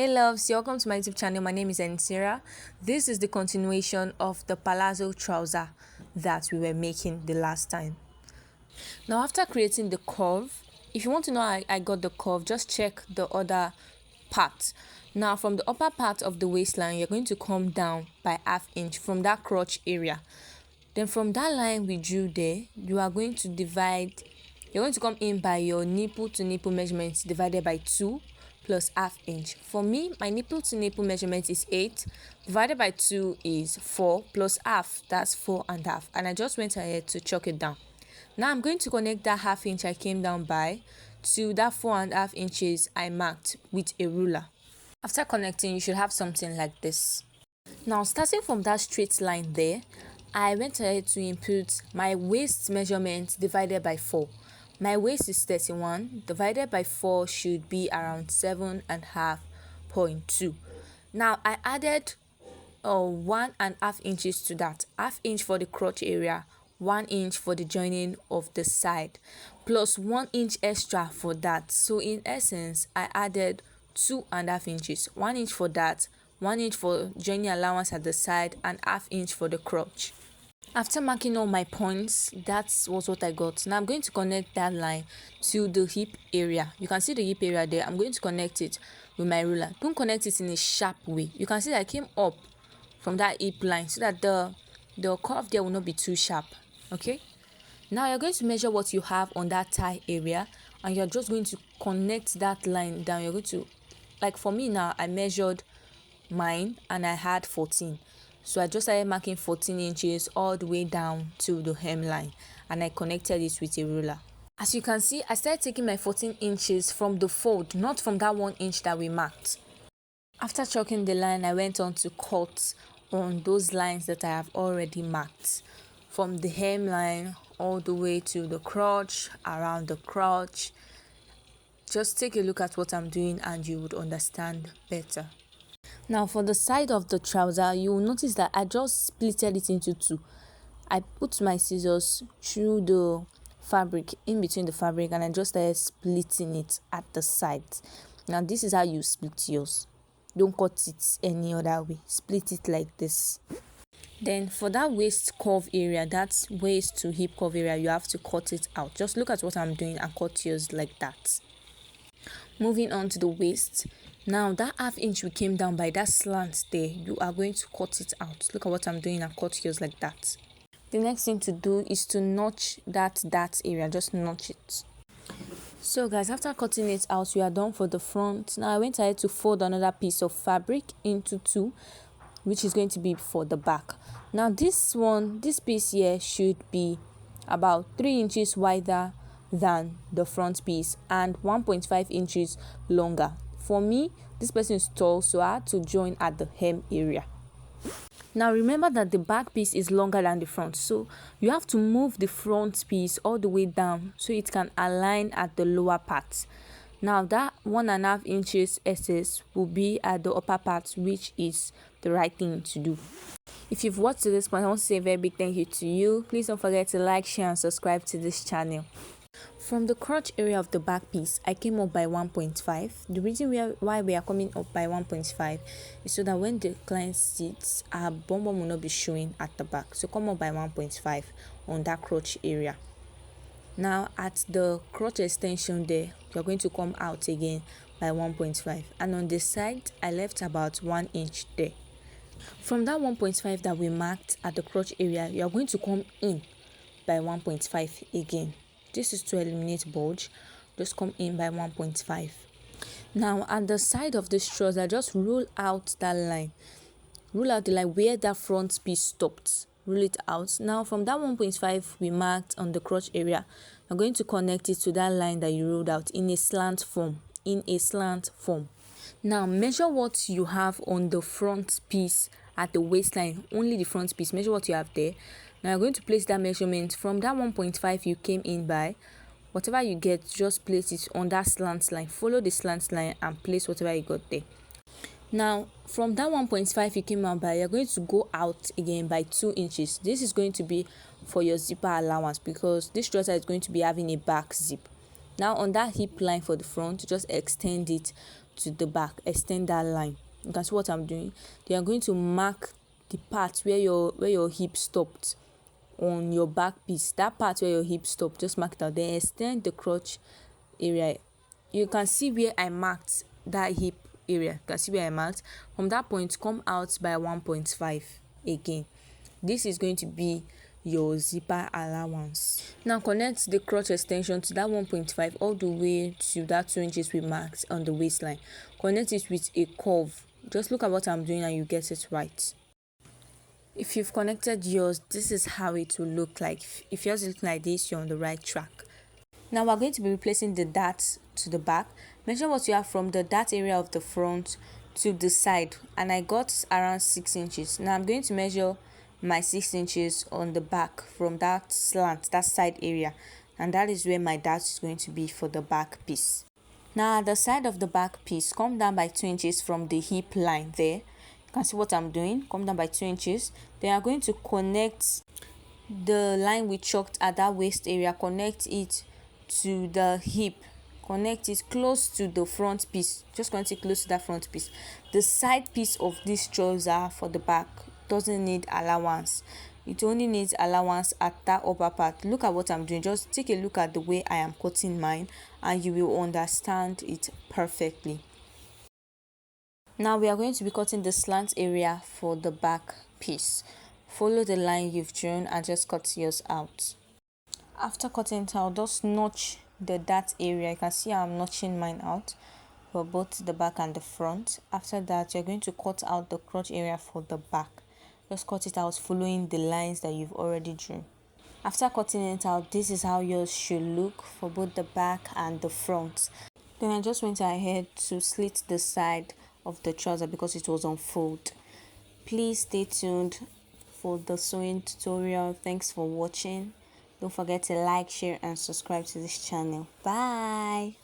Hey loves, welcome to my YouTube channel. My name is Ensira. This is the continuation of the palazzo trouser that we were making the last time. Now after creating the curve, if you want to know how I got the curve, just check the other part. Now from the upper part of the waistline, you're going to come down by ½ inch from that crotch area. Then from that line we drew there, you are going to divide, you're going to come in by your nipple to nipple measurements divided by 2 plus ½ inch. For me, my nipple to nipple measurement is 8, divided by 2 is 4 plus half, that's 4.5, and I just went ahead to chalk it down. Now I'm going to connect that ½ inch I came down by to that 4.5 inches I marked with a ruler. After connecting, you should have something like this. Now starting from that straight line there, I went ahead to input my waist measurement divided by 4. My waist is 31, divided by 4 should be around 7.5.2. Now I added 1.5 inches to that, ½ inch for the crotch area, 1 inch for the joining of the side, plus 1 inch extra for that. So in essence, I added 2.5 inches, 1 inch for that, 1 inch for joining allowance at the side, and ½ inch for the crotch. After marking all my points, that was what I got. Now I'm going to connect that line to the hip area. You can see the hip area there. I'm going to connect it with my ruler. Don't connect it in a sharp way. You can see that I came up from that hip line so that the curve there will not be too sharp. Okay, now you're going to measure what you have on that thigh area, and you're just going to connect that line down. You're going to, like for me now, I measured mine and I had 14. So I just started marking 14 inches all the way down to the hemline, and I connected it with a ruler. As you can see, I started taking my 14 inches from the fold, not from that 1 inch that we marked. After chalking the line, I went on to cut on those lines that I have already marked, from the hemline all the way to the crotch, around the crotch. Just take a look at what I'm doing and you would understand better. Now for the side of the trouser, you will notice that I just splitted it into 2. I put my scissors through the fabric, in between the fabric, and I just started splitting it at the sides. Now this is how you split yours. Don't cut it any other way. Split it like this. Then for that waist curve area, that waist to hip curve area, you have to cut it out. Just look at what I'm doing and cut yours like that. Moving on to the waist. Now that ½ inch we came down by, that slant there, you are going to cut it out. Look at what I'm doing and cut yours like that. The next thing to do is to notch that area. Just notch it. So guys, after cutting it out, we are done for the front. Now I went ahead to fold another piece of fabric into 2, which is going to be for the back. Now this piece here should be about 3 inches wider than the front piece and 1.5 inches longer. For me, this person is tall, so I had to join at the hem area. Now remember that the back piece is longer than the front, so you have to move the front piece all the way down so it can align at the lower part. Now that 1.5 inches excess will be at the upper part, which is the right thing to do. If you've watched to this point, I want to say a very big thank you to you. Please don't forget to like, share and subscribe to this channel. From the crotch area of the back piece, I came up by 1.5. The reason why we are coming up by 1.5 is so that when the client sits, our bum will not be showing at the back. So come up by 1.5 on that crotch area. Now at the crotch extension there, you're going to come out again by 1.5. And on the side, I left about 1 inch there. From that 1.5 that we marked at the crotch area, you are going to come in by 1.5 again. This is to eliminate bulge. Just come in by 1.5. Now at the side of this trouser, just roll out that line. Roll out the line where that front piece stopped. Roll it out. Now from that 1.5 we marked on the crotch area, you're going to connect it to that line that you rolled out in a slant form. Now measure what you have on the front piece at the waistline, only the front piece. Measure what you have there. Now you're going to place that measurement from that 1.5 you came in by. Whatever you get, just place it on that slant line. Follow the slant line and place whatever you got there. Now from that 1.5 you came out by, you're going to go out again by 2 inches. This is going to be for your zipper allowance because this trouser is going to be having a back zip. Now on that hip line for the front, just extend it to the back, extend that line. You can see what I'm doing. Then you're going to mark the part where your hip stopped on your back piece. That part where your hip stopped, just mark it out. Then extend the crotch area. You can see where I marked that hip area. You can see where I marked. From that point, come out by 1.5 again. This is going to be your zipper allowance. Now connect the crotch extension to that 1.5 all the way to that 2 inches we marked on the waistline. Connect it with a curve. Just look at what I'm doing and you get it right. If you've connected yours, this is how it will look like. If yours is looking like this, you're on the right track. Now we're going to be replacing the dart to the back. Measure what you have from the dart area of the front to the side, and I got around 6 inches. Now I'm going to measure my 6 inches on the back from that slant, that side area, and that is where my dart is going to be for the back piece. Now at the side of the back piece, come down by 2 inches from the hip line there. You can see what I'm doing. Come down by 2 inches. Then I'm going to connect the line we chalked at that waist area, connect it to the hip, connect it close to the front piece. Just connect it close to that front piece. The side piece of this trouser for the back doesn't need allowance. It only needs allowance at that upper part. Look at what I'm doing. Just take a look at the way I am cutting mine and you will understand it perfectly. Now we are going to be cutting the slant area for the back piece. Follow the line you've drawn and just cut yours out. After cutting it out, just notch the dart area. You can see I'm notching mine out for both the back and the front. After that, you're going to cut out the crotch area for the back. Just cut it out following the lines that you've already drawn. After cutting it out, this is how yours should look for both the back and the front. Then I just went ahead to slit the side of the trouser because it was on fold. Please stay tuned for the sewing tutorial. Thanks for watching. Don't forget to like, share and subscribe to this channel. Bye.